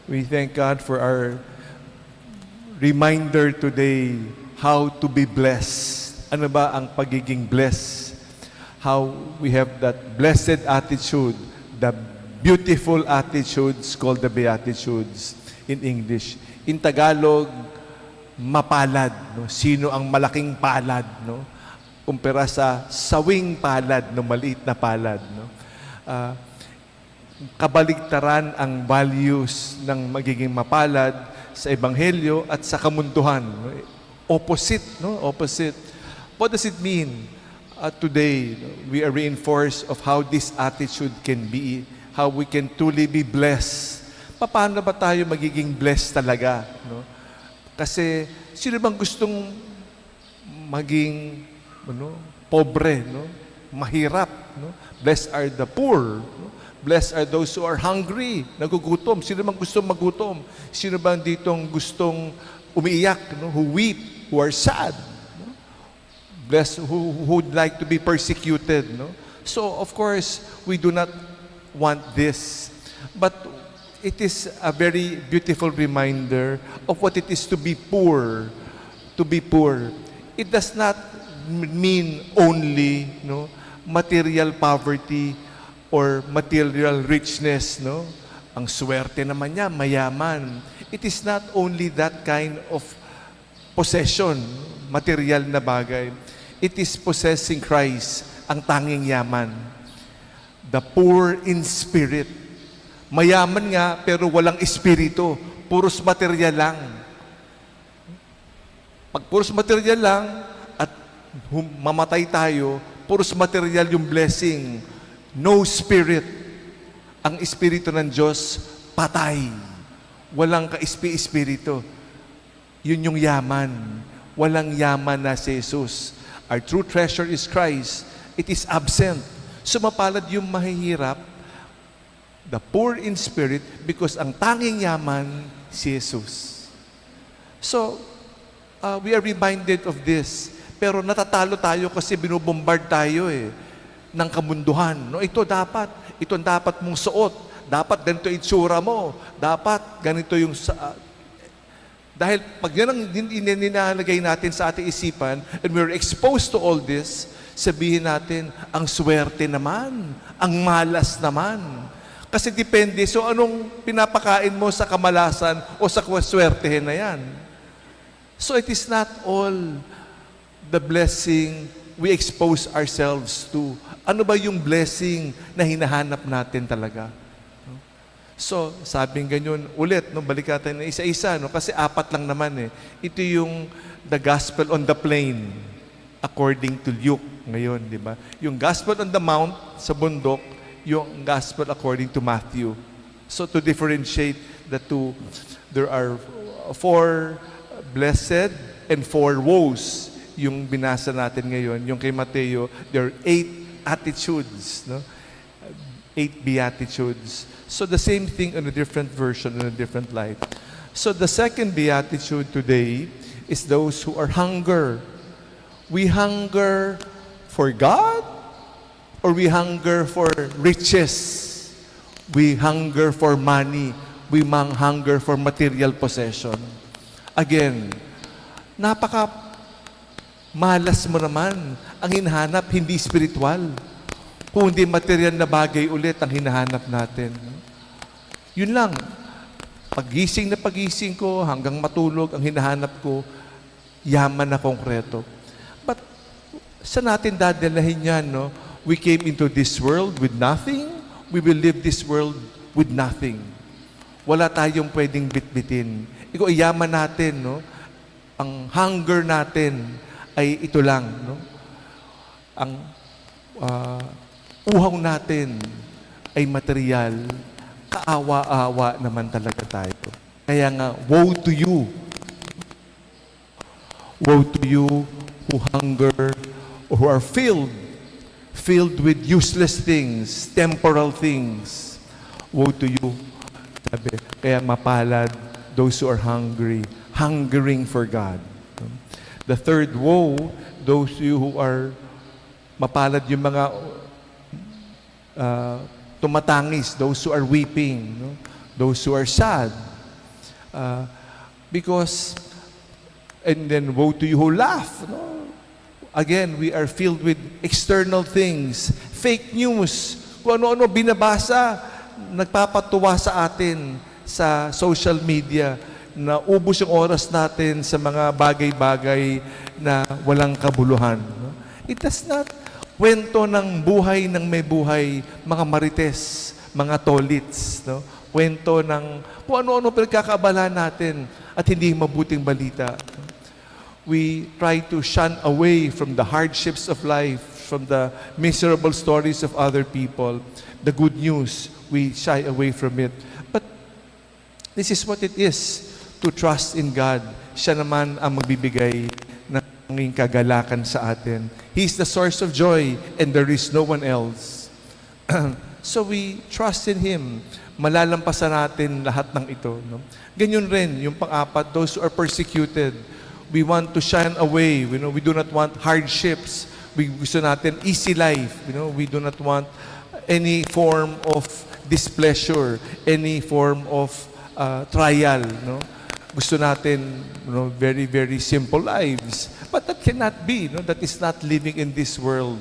We thank God for our reminder today how to be blessed. Ano ba ang pagiging blessed? How we have that blessed attitude, the beautiful attitudes called the Beatitudes in English. In Tagalog, mapalad. No? Sino ang malaking palad? No? Kumpara sa sawing palad, no? Maliit na palad. No? Kabaligtaran ang values ng magiging mapalad sa Ebanghelyo at sa kamunduhan. No? Opposite, no? Opposite. What does it mean? Today, we are reinforced of how this attitude can be, how we can truly be blessed. Paano ba tayo magiging blessed talaga? No? Kasi sino bang gustong maging pobre, no? Mahirap, no? Blessed are the poor, no? Blessed are those who are hungry, nagugutom. Sino bang gustong magutom? Sino bang ditong gustong umiiyak, no? Who weep, who are sad, no? Blessed who would like to be persecuted, no? So of course, we do not want this, but it is a very beautiful reminder of what it is to be poor. To be poor. It does not mean only, no, material poverty or material richness, no? Ang swerte naman niya, mayaman. It is not only that kind of possession, material na bagay. It is possessing Christ, ang tanging yaman. The poor in spirit. Mayaman nga, pero walang espiritu. Puros material lang. Pag puros material lang, at mamatay tayo, puros material yung blessing. No spirit. Ang espiritu ng Diyos, patay. Walang ka-espiritu. Yun yung yaman. Walang yaman na si Jesus. Our true treasure is Christ. It is absent. Sumapalad yung mahihirap, the poor in spirit, because ang tanging yaman, si Jesus. So, we are reminded of this. Pero natatalo tayo kasi binubombard tayo ng kamunduhan. No, ito ang dapat mong suot. Dapat ganito itsura mo. Dapat ganito yung dahil pag yan ang nilalagay natin sa ating isipan, and we're exposed to all this, sabihin natin, ang swerte naman, ang malas naman. Kasi depende, so anong pinapakain mo sa kamalasan o sa swertehin na yan? So it is not all the blessing we expose ourselves to. Ano ba yung blessing na hinahanap natin talaga? So, sabing ganyan, ulit, no, balik natin na isa-isa, no, kasi apat lang naman Ito yung the gospel on the plain, according to Luke ngayon, di ba? Yung gospel on the mount, sa bundok, yung gospel according to Matthew. So, to differentiate the two, there are 4 blessed and 4 woes. Yung binasa natin ngayon, yung kay Mateo, there are 8 attitudes, no? 8 beatitudes. So the same thing in a different version, in a different light. So the second beatitude today is those who are hunger. We hunger for God or we hunger for riches? We hunger for money. We hunger for material possession. Again, malas mo naman. Ang hinahanap, hindi spiritual. Kundi material na bagay ulit ang hinahanap natin. Yun lang. Pagising na pagising ko, hanggang matulog, ang hinahanap ko, yaman na konkreto. But, saan natin dadalahin yan, no? We came into this world with nothing. We will leave this world with nothing. Wala tayong pwedeng bitbitin. Ikaw, yaman natin, no? Ang hunger natin ay ito lang, no? Ang uhaw natin ay material, kaawa-awa naman talaga tayo. Kaya nga, woe to you. Woe to you who hunger, or who are filled with useless things, temporal things. Woe to you. Sabi, kaya mapalad those who are hungry, hungering for God. The third woe, those you who are mapalad yung mga tumatangis, those who are weeping, no? Those who are sad, Because, and then woe to you who laugh. No? Again, we are filled with external things, fake news, kung ano-ano binabasa, nagpapatuwa sa atin sa social media, na ubos yung oras natin sa mga bagay-bagay na walang kabuluhan. No? It does not kwento ng buhay ng may buhay, mga marites, mga tolits, no? Kwento ng kung ano-ano pinagkakaabala natin at hindi mabuting balita. We try to shun away from the hardships of life, from the miserable stories of other people. The good news, we shy away from it. But this is what it is to trust in God. Siya naman ang magbibigay ng kagalakan sa atin. He's the source of joy and there is no one else. So we trust in Him. Malalampasan natin lahat ng ito. No? Ganyan rin, yung pang-apat, those who are persecuted. We want to shun away. We do not want hardships. We gusto natin easy life. We do not want any form of displeasure, any form of trial. No? Gusto natin very, very simple lives. But that cannot be. No? That is not living in this world.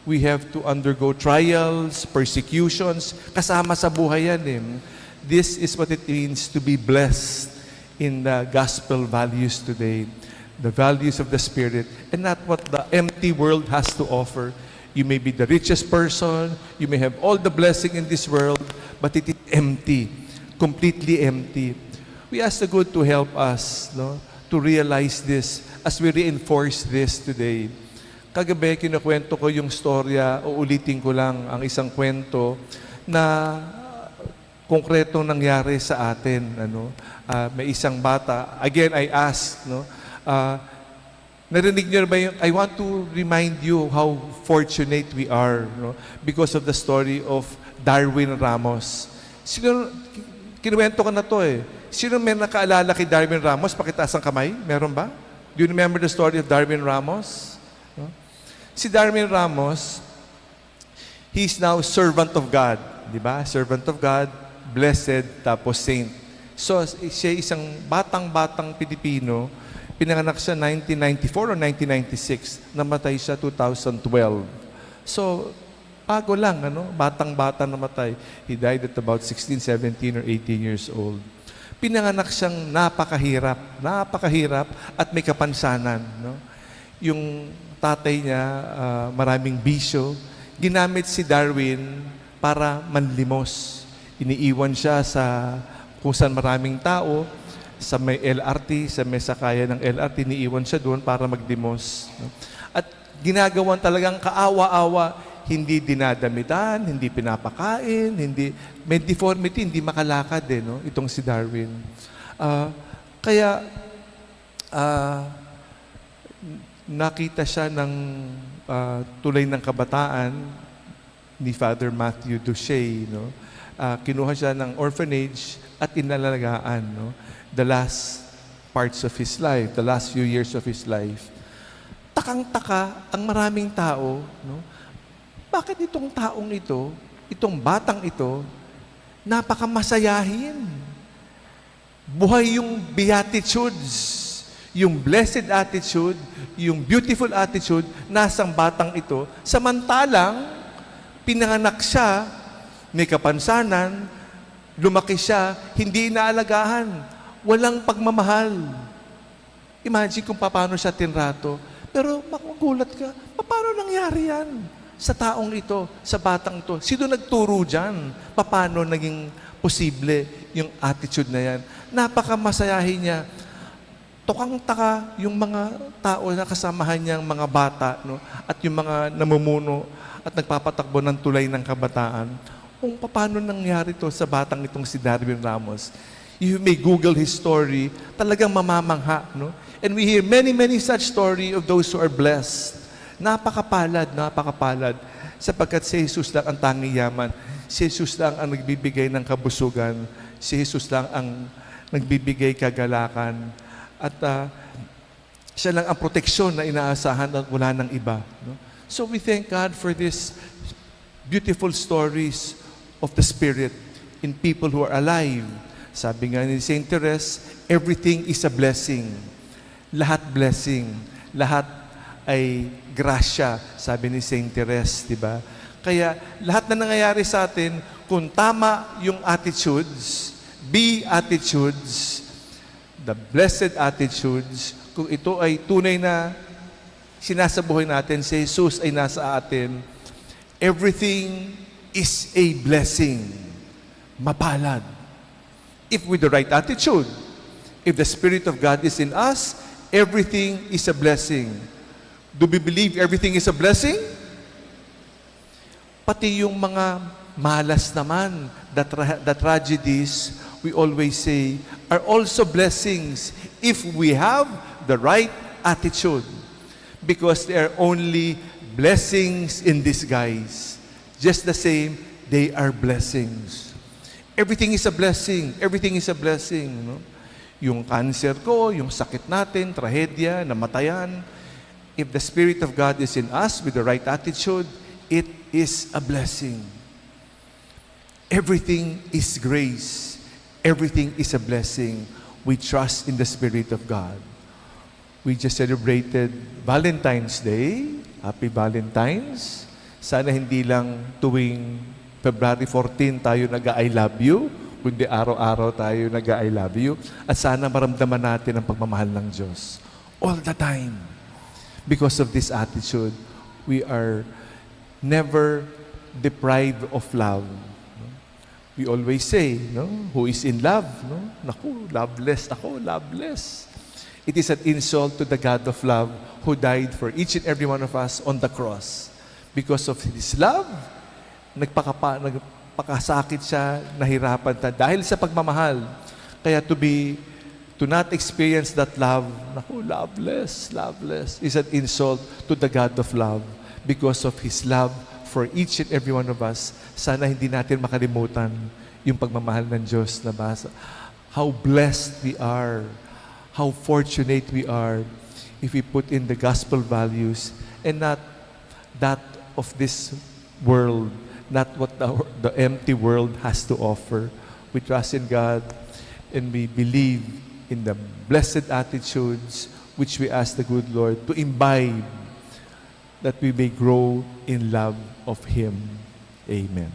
We have to undergo trials, persecutions, kasama sa buhay yan. This is what it means to be blessed in the gospel values today. The values of the Spirit, and not what the empty world has to offer. You may be the richest person, you may have all the blessing in this world, but it is empty, completely empty. We ask the good to help us to realize this as we reinforce this today. Kagabi, kinukwento ko yung storya, uulitin ko lang ang isang kwento na konkretong nangyari sa atin. May isang bata, again, I asked, narinig niyo ba yung, I want to remind you how fortunate we are because of the story of Darwin Ramos. Kinuwento ko na to Sino may nakaalala kay Darwin Ramos? Pakitaas ang kamay. Meron ba? Do you remember the story of Darwin Ramos? No? Si Darwin Ramos, he's now servant of God. Di ba? Servant of God, blessed, tapos saint. So, siya isang batang-batang Pilipino. Pinanganak siya 1994 o 1996. Namatay siya 2012. So, bago lang, batang-bata namatay. He died at about 16, 17, or 18 years old. Pinanganak siyang napakahirap at may kapansanan. Yung tatay niya, maraming bisyo. Ginamit si Darwin para manlimos. Iniiwan siya sa kung saan maraming tao, sa may LRT, sa may sakayan ng LRT, iniiwan siya doon para maglimos. At ginagawan talagang kaawa-awa, hindi dinadamitan, hindi pinapakain, may deformity, hindi makalakad itong si Darwin. Kaya nakita siya ng tulay ng kabataan ni Father Matthew Duche. Kinuha siya ng orphanage at inalalagaan the last parts of his life, the last few years of his life. Takang-taka ang maraming tao, bakit itong taong ito, itong batang ito, napakamasayahin. Buhay yung beatitudes, yung blessed attitude, yung beautiful attitude, nasang batang ito. Samantalang, pinanganak siya, may kapansanan, lumaki siya, hindi inaalagaan, walang pagmamahal. Imagine kung paano siya tinrato. Pero magugulat ka, paano nangyari yan? Sa taong ito, sa batang ito. Sino nagturo dyan? Paano naging posible yung attitude na yan? Napakamasayahin niya. Tukang-taka yung mga tao na kasamahan niyang mga bata, at yung mga namumuno at nagpapatakbo ng tulay ng kabataan. Kung paano nangyari to sa batang itong si Darwin Ramos. If you may Google his story, talagang mamamangha. And we hear many, many such story of those who are blessed. Napakapalad, sapagkat si Jesus lang ang tanging yaman. Si Jesus lang ang nagbibigay ng kabusugan. Si Jesus lang ang nagbibigay kagalakan. At siya lang ang proteksyon na inaasahan at wala ng iba. So we thank God for these beautiful stories of the Spirit in people who are alive. Sabi nga ni Saint Therese, everything is a blessing. Lahat blessing. Lahat ay grasya, sabi ni Saint Therese, di ba? Kaya lahat na nangyayari sa atin, kung tama yung attitudes, attitudes, the blessed attitudes, kung ito ay tunay na sinasabuhay natin, si Jesus ay nasa atin, everything is a blessing. Mapalad. If with the right attitude, if the Spirit of God is in us, everything is a blessing. Do we believe everything is a blessing? Pati yung mga malas naman, the tragedies, we always say, are also blessings if we have the right attitude. Because they are only blessings in disguise. Just the same, they are blessings. Everything is a blessing. Everything is a blessing. No? Yung cancer ko, yung sakit natin, trahedya, namatayan. If the Spirit of God is in us with the right attitude, it is a blessing. Everything is grace. Everything is a blessing. We trust in the Spirit of God. We just celebrated Valentine's Day. Happy Valentine's. Sana hindi lang tuwing February 14 tayo nag-I love you, kundi araw-araw tayo nag-I love you. At sana maramdaman natin ang pagmamahal ng Diyos. All the time. Because of this attitude, we are never deprived of love. We always say, no, who is in love? No? Naku, loveless. Naku, loveless. It is an insult to the God of love who died for each and every one of us on the cross. Because of His love, nagpakasakit siya, nahirapan ta dahil sa pagmamahal. Kaya to not experience that love, naku, loveless, is an insult to the God of love. Because of His love for each and every one of us, sana hindi natin makalimutan yung pagmamahal ng Diyos na basa. How blessed we are, how fortunate we are if we put in the gospel values and not that of this world, not what the empty world has to offer. We trust in God and we believe in the blessed attitudes which we ask the good Lord to imbibe, that we may grow in love of Him. Amen.